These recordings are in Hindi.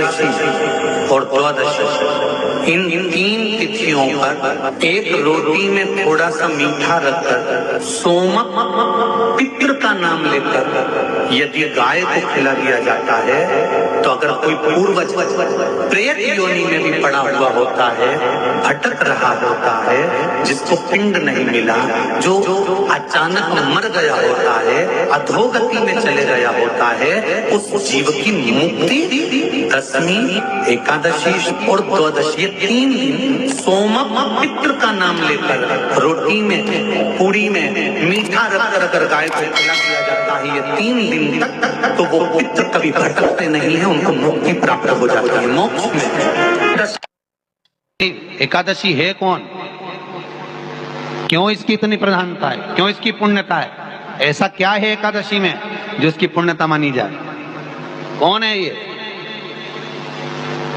एकादशी और द्वादशी, इन तीन तिथियों पर एक रोटी में थोड़ा सा मीठा रखकर सोमक पितृ का नाम लेकर यदि गाय को खिला दिया जाता है, तो अगर कोई पूर्वज प्रेत योनि में भी पड़ा हुआ होता है, भटक रहा होता है, जिसको पिंड नहीं मिला, जो अचानक मर गया होता है, अधोगति में चले गया होता है, उस जीव की मुक्ति दशमी, एकादशी और द्वादशी, 3 दिन सोमक पितृ का नाम लेकर रोटी में, पूरी में मीठा रखकर अगर गाय को खिला दिया जाता है ये 3 दिन तक, तो वो पितृ कभी भटकते नहीं है, उनको मुक्ति प्राप्त हो जाती है मोक्ष में। एकादशी है कौन, क्यों इसकी इतनी प्रधानता है, क्यों इसकी पुण्यता है, ऐसा क्या है एकादशी में जो इसकी पुण्यता मानी जाए? कौन है ये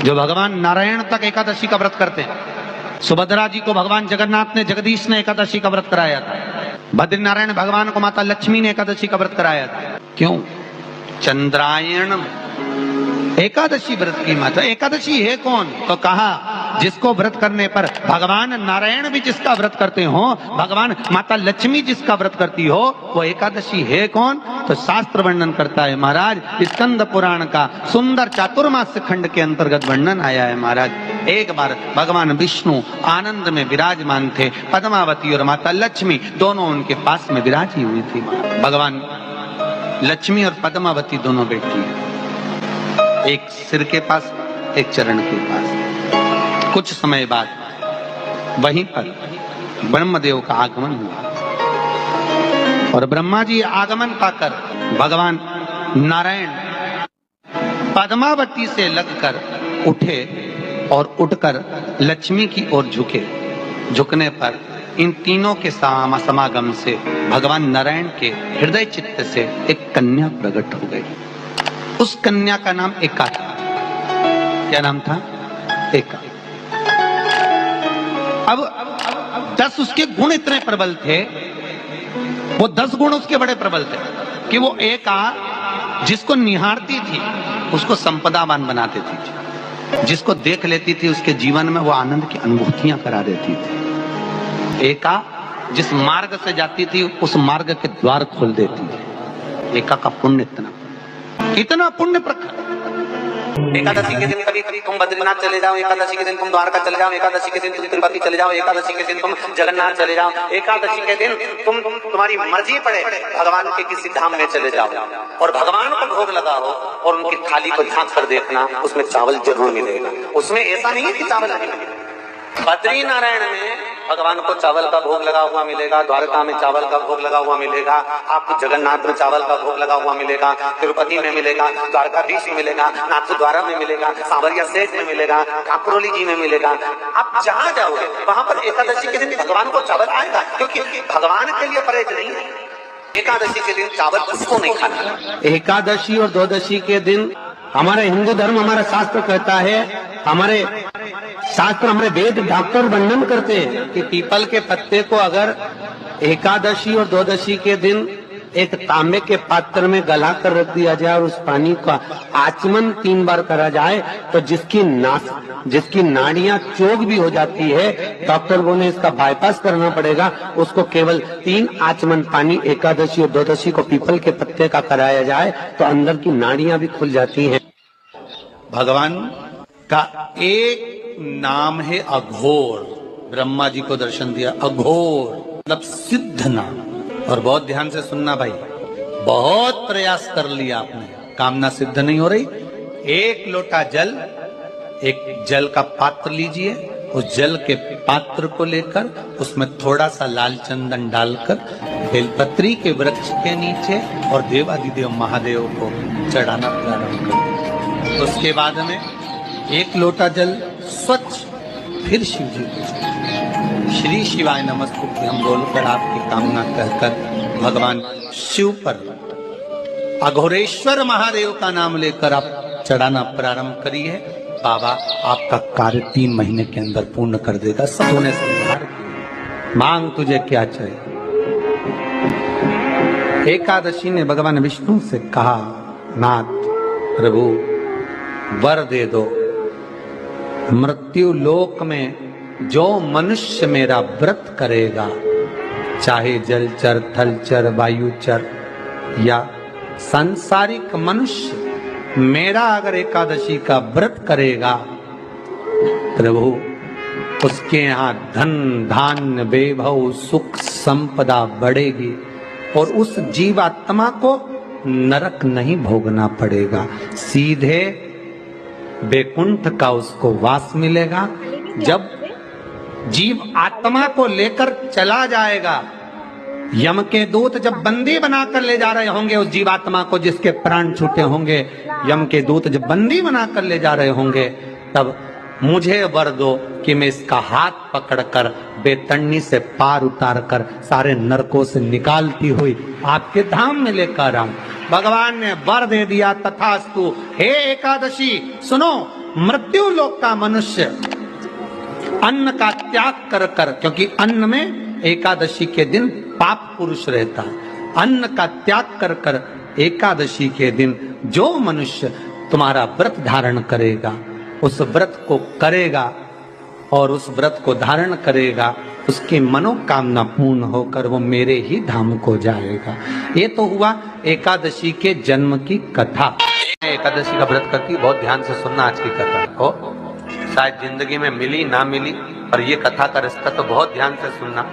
जो भगवान नारायण तक एकादशी का व्रत करते हैं? सुभद्रा जी को भगवान जगन्नाथ ने, जगदीश ने एकादशी का व्रत कराया था। बद्रीनारायण भगवान को माता लक्ष्मी ने एकादशी का व्रत कराया था। क्यों? चंद्रायण एकादशी व्रत की माता। एकादशी है कौन? तो कहा जिसको व्रत करने पर भगवान नारायण भी जिसका व्रत करते हो, भगवान माता लक्ष्मी जिसका व्रत करती हो, वो एकादशी है कौन? तो शास्त्र वर्णन करता है महाराज, स्कंद पुराण का सुंदर चातुर्मास्य खंड के अंतर्गत वर्णन आया है महाराज। एक बार भगवान विष्णु आनंद में विराजमान थे, पद्मावती और माता लक्ष्मी दोनों उनके पास में विराजी हुई थी। भगवान लक्ष्मी और पद्मावती दोनों बैठी, एक सिर के पास, एक चरण के पास। कुछ समय बाद वहीं पर ब्रह्मदेव का आगमन हुआ और ब्रह्मा जी आगमन पाकर भगवान नारायण पद्मावती से लगकर उठे और उठकर लक्ष्मी की ओर झुके। झुकने पर इन तीनों के समागम से भगवान नारायण के हृदय चित्त से एक कन्या प्रकट हो गई। उस कन्या का नाम एका था। क्या नाम था? एका। अब 10 उसके गुण इतने प्रबल थे, वो 10 गुण उसके बड़े प्रबल थे कि वो एका जिसको निहारती थी उसको संपदावान बना देती थी, जिसको देख लेती थी उसके जीवन में वो आनंद की अनुभूतियां करा देती थी। एका जिस मार्ग से जाती थी उस मार्ग के द्वार खोल देती थी। एका का पुण्य इतना पुण्य प्रखर। एकादशी के दिन कभी कभी तुम बद्रीनाथ चले जाओ, एकादशी के दिन तुम द्वारका चले जाओ, एकादशी के दिन तुम तिरुपति चले जाओ, एकादशी के दिन तुम जगन्नाथ चले जाओ, एकादशी के दिन तुम्हारी मर्जी पड़े भगवान के किसी धाम में चले जाओ और भगवान को भोग लगाओ और उनकी थाली को झांक कर देखना, उसमें चावल जरूर मिलेगा। उसमें ऐसा नहीं है कि चावल नहीं मिलेगा। बद्री नारायण में भगवान को चावल का भोग लगा हुआ मिलेगा, द्वारका में चावल का भोग लगा हुआ मिलेगा, आपको जगन्नाथ में चावल का भोग लगा हुआ मिलेगा, तिरुपति में मिलेगा, द्वारकाधीश में मिलेगा, नाथद्वारा में मिलेगा, सांवरिया सेठ में मिलेगा, काकरोली जी में मिलेगा। आप जहां जाओगे वहां पर एकादशी के दिन भगवान को चावल आएगा, क्योंकि भगवान के लिए परहेज नहीं है। एकादशी के दिन चावल उसको नहीं खाना। एकादशी और द्वादशी के दिन हमारा हिंदू धर्म, हमारा शास्त्र कहता है, हमारे शास्त्र, हमारे वेद डॉक्टर वर्णन करते हैं कि पीपल के पत्ते को अगर एकादशी और द्वादशी के दिन एक तांबे के पात्र में गला कर रख दिया जाए और उस पानी का आचमन 3 बार करा जाए तो जिसकी नाड़ियां चोक भी हो जाती है, डॉक्टर को ने इसका बाईपास करना पड़ेगा, उसको केवल 3 आचमन पानी एकादशी और द्वादशी को पीपल के पत्ते का कराया जाए तो अंदर की नाड़ियां भी खुल जाती हैं। भगवान का एक नाम है अघोर। ब्रह्मा जी को दर्शन दिया, अघोर मतलब सिद्ध नाम। और बहुत ध्यान से सुनना भाई, बहुत प्रयास कर लिया आपने, कामना सिद्ध नहीं हो रही। 1 लोटा जल, एक जल का पात्र लीजिए, उस जल के पात्र को लेकर उसमें थोड़ा सा लाल चंदन डालकर बेलपत्री के वृक्ष के नीचे और देवादिदेव महादेव को चढ़ाना प्रारंभ करें। उसके बाद में 1 लोटा जल स्वच्छ फिर शिव जी को श्री शिवाय नमस्तुभ्यं हम बोलकर आपकी कामना कहकर भगवान शिव पर अघोरेश्वर महादेव का नाम लेकर आप चढ़ाना प्रारंभ करिए। बाबा आपका कार्य 3 महीने के अंदर पूर्ण कर देगा। सब होने से मांग तुझे क्या चाहिए। एकादशी ने भगवान विष्णु से कहा, नाथ प्रभु वर दे दो, मृत्यु लोक में जो मनुष्य मेरा व्रत करेगा, चाहे जलचर, थलचर, वायुचर या सांसारिक मनुष्य मेरा अगर एकादशी का व्रत करेगा, प्रभु उसके यहाँ धन धान्य वैभव सुख संपदा बढ़ेगी और उस जीवात्मा को नरक नहीं भोगना पड़ेगा, सीधे वैकुंठ का उसको वास मिलेगा। जब जीव आत्मा को लेकर चला जाएगा, यम के दूत जब बंदी बनाकर ले जा रहे होंगे उस जीवात्मा को जिसके प्राण छूटे होंगे, यम के दूत जब बंदी बनाकर ले जा रहे होंगे, तब मुझे वर दो कि मैं इसका हाथ पकड़कर बेतन्नी से पार उतार कर सारे नरकों से निकालती हुई आपके धाम में लेकर आऊं। भगवान ने वर दे दिया, तथास्तु। हे एकादशी सुनो, मृत्यु लोक का मनुष्य अन्न का त्याग कर कर, क्योंकि अन्न में एकादशी के दिन पाप पुरुष रहता है, अन्न का त्याग कर कर एकादशी के दिन जो मनुष्य तुम्हारा व्रत धारण करेगा, उस व्रत को करेगा और उस व्रत को धारण करेगा, उसकी मनोकामना पूर्ण होकर वो मेरे ही धाम को जाएगा। ये तो हुआ एकादशी के जन्म की कथा। एकादशी का व्रत करती, बहुत ध्यान से सुनना आज की कथा को, शायद जिंदगी में मिली ना मिली, पर ये कथा का रिश्ता तो बहुत ध्यान से सुनना।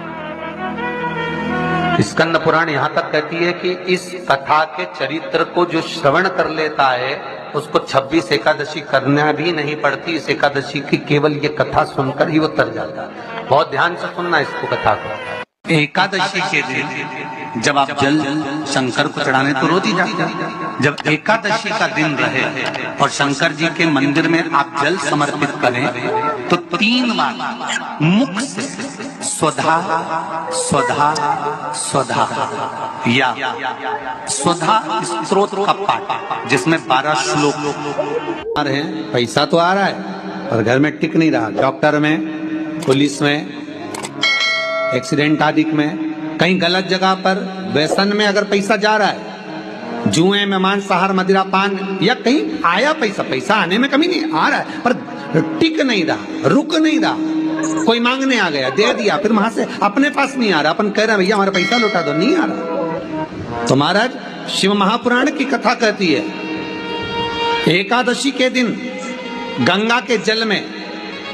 स्कंद पुराण यहाँ तक कहती है कि इस कथा के चरित्र को जो श्रवण कर लेता है उसको 26 एकादशी करना भी नहीं पड़ती, इस एकादशी की केवल ये कथा सुनकर ही वो तर जाता है। बहुत ध्यान से सुनना इसको, कथा को। एकादशी के दिन जब आप जल शंकर को चढ़ाने तो रोज ही जाते हैं, जब एकादशी का दिन रहे और शंकर जी के मंदिर में आप जल समर्पित करें तो 3 बार मुख से स्वधा स्वधा स्वधा या स्वधा स्तोत्र का पाठ, जिसमें 12 श्लोक आ रहे हैं। पैसा तो आ रहा है और घर में टिक नहीं रहा, डॉक्टर में, पुलिस में, एक्सीडेंट आदि में, कहीं गलत जगह पर व्यसन में अगर पैसा जा रहा है, जुए में, मांसाहार, मदिरा पान, या कहीं आया पैसा, पैसा आने में कमी नहीं, आ रहा है पर टिक नहीं रहा, रुक नहीं रहा। कोई मांगने आ गया, दे दिया, फिर वहां से अपने पास नहीं आ रहा, अपन कह रहे हैं भैया हमारा पैसा लौटा दो, नहीं आ रहा। तो महाराज शिव महापुराण की कथा कहती है, एकादशी के दिन गंगा के जल में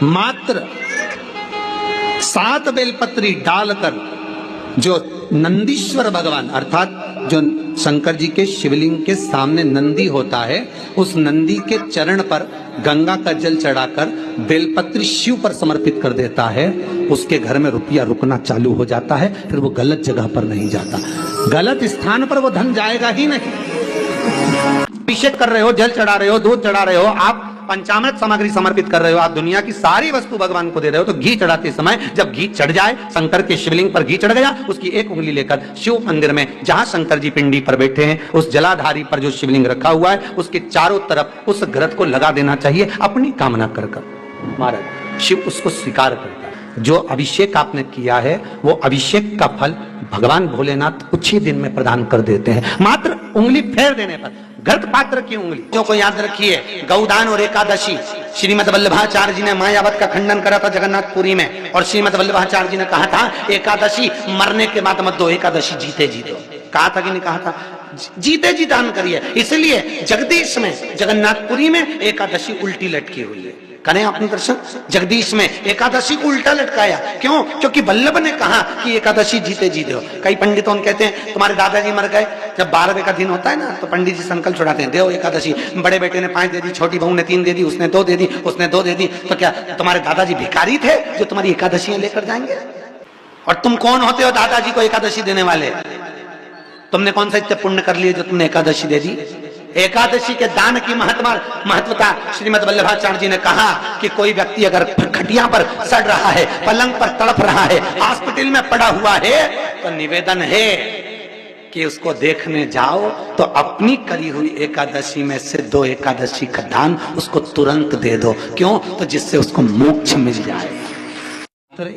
मात्र 7 बेलपत्री डालकर जो नंदीश्वर भगवान अर्थात जो शंकर जी के शिवलिंग के सामने नंदी होता है, उस नंदी के चरण पर गंगा का जल चढ़ाकर बेलपत्री शिव पर समर्पित कर देता है, उसके घर में रुपया रुकना चालू हो जाता है, फिर वो गलत जगह पर नहीं जाता, गलत स्थान पर वो धन जाएगा ही नहीं। अभिषेक कर रहे हो, जल चढ़ा रहे हो, दूध चढ़ा रहे हो, आप पंचामृत सामग्री समर्पित कर रहे हो, आप दुनिया की सारी वस्तु भगवान को दे रहे हो, तो घी चढ़ाते समय जब घी चढ़ जाए, शंकर के शिवलिंग पर घी चढ़ गया, उसकी एक उंगली लेकर शिव मंदिर में जहां शंकर जी पिंडी पर बैठे हैं, उस जलाधारी पर जो शिवलिंग रखा हुआ है, उसके चारों तरफ उस घृत को लगा देना चाहिए अपनी कामना कर कर। महाराज शिव उसको स्वीकार करता है। जो अभिषेक आपने किया है वो अभिषेक का फल भगवान भोलेनाथ कुछ ही दिन में प्रदान कर देते हैं, मात्र उंगली फेर देने पर। घृत पात्र की उंगली जो को याद रखिए, गौदान और एकादशी। श्रीमद वल्लभाचार्य जी ने मायावत का खंडन करा था जगन्नाथपुरी में, और श्रीमद वल्लभाचार्य जी ने कहा था एकादशी मरने के बाद मत दो, एकादशी जीते जीते। कहा था कि नहीं कहा था? जीते जी दान करिए। इसलिए जगदीश में, जगन्नाथपुरी में एकादशी उल्टी लटकी हुई है। करें आपने दर्शन, जगदीश में एकादशी को उल्टा लटकाया। क्यों? क्योंकि वल्लभ ने कहा कि एकादशी जीते जी दो। कई पंडितों कहते हैं तुम्हारे दादाजी मर गए, जब 12वें का दिन होता है ना तो पंडित जी संकल्प छुड़ाते हैं, दो एकादशी। बड़े बेटे ने 5 दे दी, छोटी बहू ने 3 दे दी, उसने 2 दे दी, उसने 2 दे दी, तो क्या तुम्हारे दादाजी भिखारी थे जो तुम्हारी एकादशियां लेकर जाएंगे? और तुम कौन होते हो दादाजी को एकादशी देने वाले? तुमने कौन सा इतने पुण्य कर लिए जो तुमने एकादशी दे दी? एकादशी के दान की महत्वता श्रीमद वल्लभाचार्य जी ने कहा कि कोई व्यक्ति अगर खटिया पर सड़ रहा है, पलंग पर तड़प रहा है, हॉस्पिटल में पड़ा हुआ है, तो निवेदन है कि उसको देखने जाओ तो अपनी करी हुई एकादशी में से 2 एकादशी का दान उसको तुरंत दे दो। क्यों? तो जिससे उसको मोक्ष मिल जाए।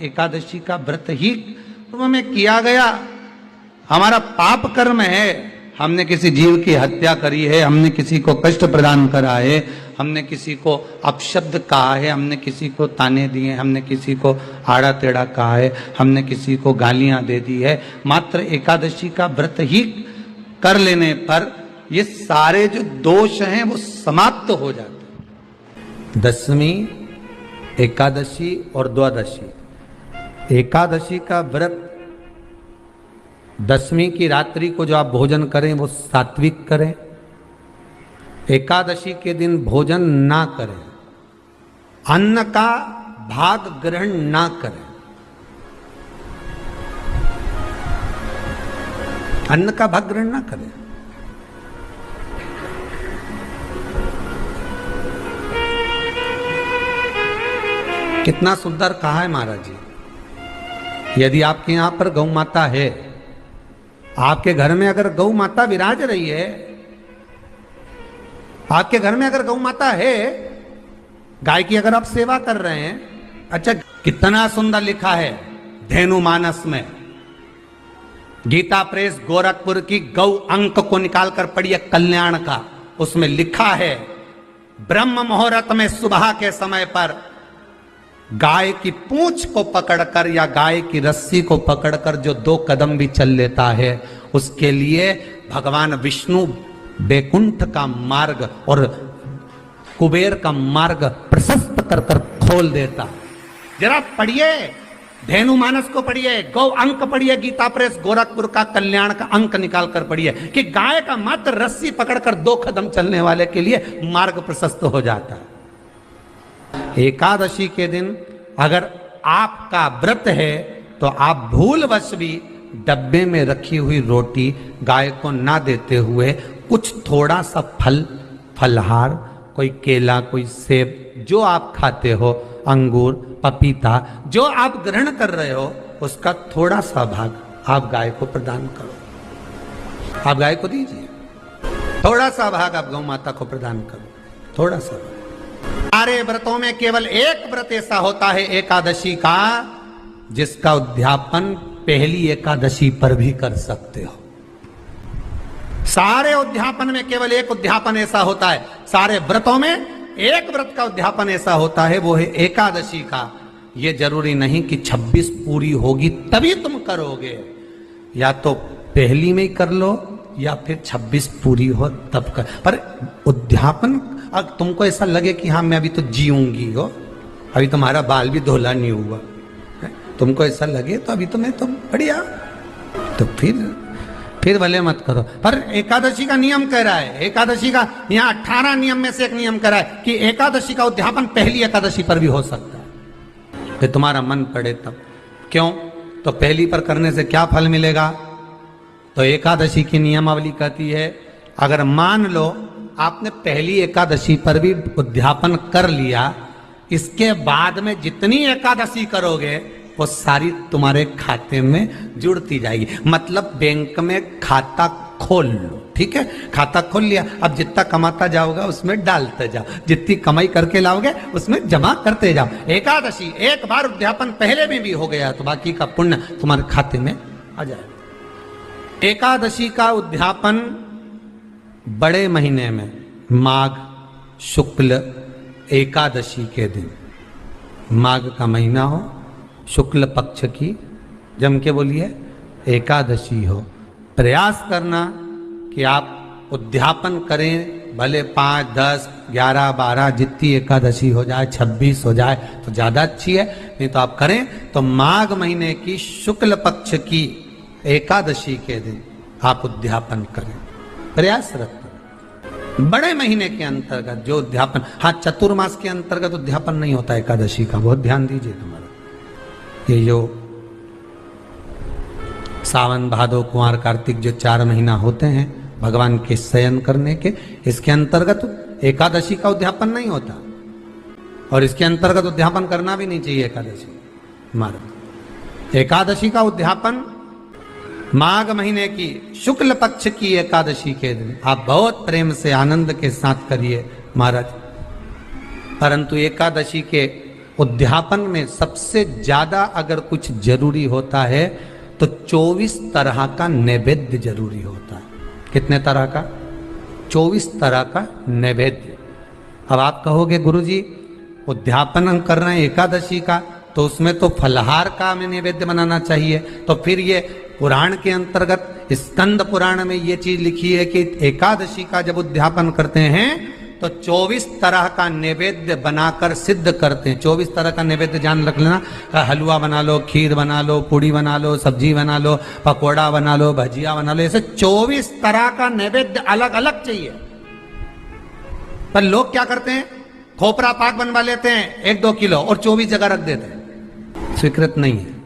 एकादशी का व्रत ही में किया गया हमारा पाप कर्म है। हमने किसी जीव की हत्या करी है, हमने किसी को कष्ट प्रदान करा है, हमने किसी को अपशब्द कहा है, हमने किसी को ताने दिए, हमने किसी को आड़ा टेढ़ा कहा है, हमने किसी को गालियां दे दी है, मात्र एकादशी का व्रत ही कर लेने पर ये सारे जो दोष हैं वो समाप्त हो जाते हैं। दशमी, एकादशी और द्वादशी। एकादशी का व्रत, दशमी की रात्रि को जो आप भोजन करें वो सात्विक करें, एकादशी के दिन भोजन ना करें, अन्न का भाग ग्रहण ना करें, अन्न का भाग ग्रहण ना करें। कितना सुंदर कहा है महाराज जी। यदि आपके यहां पर गौ माता है, आपके घर में अगर गौ माता विराज रही है, आपके घर में अगर गौ माता है, गाय की अगर आप सेवा कर रहे हैं, अच्छा कितना सुंदर लिखा है धेनु मानस में, गीता प्रेस गोरखपुर की गौ अंक को निकालकर पढ़िए कल्याण का, उसमें लिखा है ब्रह्म मुहूर्त में सुबह के समय पर गाय की पूंछ को पकड़कर या गाय की रस्सी को पकड़कर जो 2 कदम भी चल लेता है, उसके लिए भगवान विष्णु बैकुंठ का मार्ग और कुबेर का मार्ग प्रशस्त कर कर खोल देता। जरा पढ़िए, धेनु मानस को पढ़िए, गौ अंक पढ़िए, गीता प्रेस गोरखपुर का कल्याण का अंक निकाल कर पढ़िए कि गाय का मात्र रस्सी पकड़कर 2 कदम चलने वाले के लिए मार्ग प्रशस्त हो जाता है। एकादशी के दिन अगर आपका व्रत है तो आप भूलवश भी डब्बे में रखी हुई रोटी गाय को ना देते हुए कुछ थोड़ा सा फल, फलहार, कोई केला, कोई सेब, जो आप खाते हो, अंगूर, पपीता, जो आप ग्रहण कर रहे हो, उसका थोड़ा सा भाग आप गाय को प्रदान करो। आप गाय को दीजिए, थोड़ा सा भाग आप गौ माता को प्रदान करो, थोड़ा सा। सारे व्रतों में केवल एक व्रत ऐसा होता है एकादशी का, जिसका उद्यापन पहली एकादशी पर भी कर सकते हो। सारे उद्यापन में केवल एक उद्यापन ऐसा होता है, सारे व्रतों में एक व्रत का उद्यापन ऐसा होता है, वो है एकादशी का। ये जरूरी नहीं कि 26 पूरी होगी तभी तुम करोगे, या तो पहली में ही कर लो या फिर 26 पूरी हो तब कर। पर उद्यापन, अब तुमको ऐसा लगे कि हाँ मैं अभी तो जीऊंगी हो, अभी तुम्हारा बाल भी धोला नहीं हुआ, तुमको ऐसा लगे तो अभी तो मैं तो बढ़िया, तो फिर भले मत करो। पर एकादशी का नियम कह रहा है, एकादशी का यहाँ 18 नियम में से एक नियम कह रहा है कि एकादशी का उद्यापन पहली एकादशी पर भी हो सकता है, फिर तुम्हारा मन पड़े तब। क्यों? तो पहली पर करने से क्या फल मिलेगा? तो एकादशी की नियमावली कहती है, अगर मान लो आपने पहली एकादशी पर भी उद्यापन कर लिया, इसके बाद में जितनी एकादशी करोगे वो सारी तुम्हारे खाते में जुड़ती जाएगी। मतलब बैंक में खाता खोल लो, ठीक है, खाता खोल लिया, अब जितना कमाता जाओगा उसमें डालते जाओ, जितनी कमाई करके लाओगे उसमें जमा करते जाओ। एकादशी एक बार उद्यापन पहले में भी हो गया तो बाकी का पुण्य तुम्हारे खाते में आ जाएगा। एकादशी का उद्यापन बड़े महीने में माघ शुक्ल एकादशी के दिन, माघ का महीना हो, शुक्ल पक्ष की, जम के बोलिए एकादशी हो, प्रयास करना कि आप उद्यापन करें, भले 5, 10, 11, 12 जितनी एकादशी हो जाए, 26 हो जाए तो ज़्यादा अच्छी है, नहीं तो आप करें तो माघ महीने की शुक्ल पक्ष की एकादशी के दिन आप उद्यापन करें, प्रयासरत करें। बड़े महीने के अंतर्गत जो उद्यापन, हाँ चतुर्मास के अंतर्गत उद्यापन नहीं होता एकादशी का, बहुत ध्यान दीजिए तुम्हारा। ये जो सावन भादो कुंवर कार्तिक जो 4 महीना होते हैं भगवान के शयन करने के, इसके अंतर्गत एकादशी का उद्यापन नहीं होता, और इसके अंतर्गत उद्यापन करना भी नहीं चाहिए एकादशी। हमारा एकादशी का उद्यापन माघ महीने की शुक्ल पक्ष की एकादशी के दिन आप बहुत प्रेम से आनंद के साथ करिए महाराज। परंतु एकादशी के उद्यापन में सबसे ज्यादा अगर कुछ जरूरी होता है तो 24 तरह का नैवेद्य जरूरी होता है। कितने तरह का? 24 तरह का नैवेद्य। अब आप कहोगे गुरुजी उद्यापन हम कर रहे हैं एकादशी का, तो उसमें तो फलहार का हमें नैवेद्य बनाना चाहिए। तो फिर ये पुराण के अंतर्गत स्कंद पुराण में ये चीज लिखी है कि एकादशी का जब उद्यापन करते हैं तो 24 तरह का नैवेद्य बनाकर सिद्ध करते हैं। 24 तरह का नैवेद्य जान रख लेना, हलवा बना लो, खीर बना लो, पूड़ी बना लो, सब्जी बना लो, पकौड़ा बना लो, भजिया बना लो, ऐसे 24 तरह का नैवेद्य अलग अलग चाहिए। पर लोग क्या करते हैं, खोपरा पाक बनवा लेते हैं 1-2 किलो और 24 जगह रख देते हैं। स्वीकृत नहीं है।